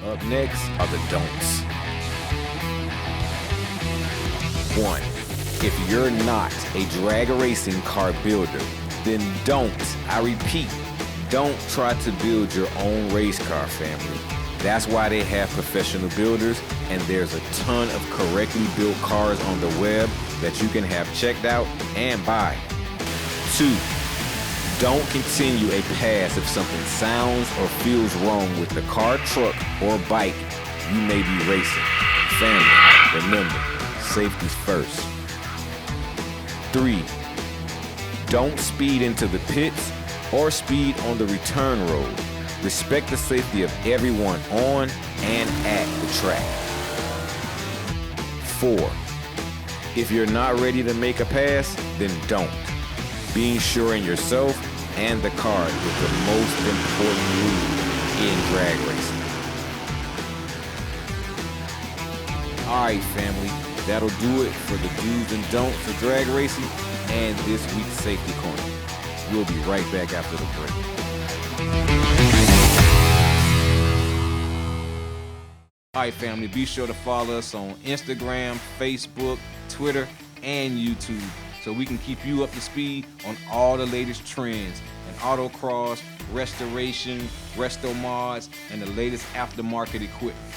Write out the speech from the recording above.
Up next are the don'ts. 1. If you're not a drag racing car builder, then I repeat, don't try to build your own race car, family. That's why they have professional builders, and there's a ton of correctly built cars on the web that you can have checked out and buy. 2. Don't continue a pass if something sounds or feels wrong with the car, truck, or bike you may be racing. Family, remember, safety's first. 3. Don't speed into the pits or speed on the return road. Respect the safety of everyone on and at the track. 4. If you're not ready to make a pass, then don't. Being sure in yourself and the car is the most important rule in drag racing. Alright, family, that'll do it for the do's and don'ts of drag racing and this week's Safety Corner. We'll be right back after the break. Alright, family, be sure to follow us on Instagram, Facebook, Twitter, and YouTube so we can keep you up to speed on all the latest trends in autocross, restoration, resto mods, and the latest aftermarket equipment.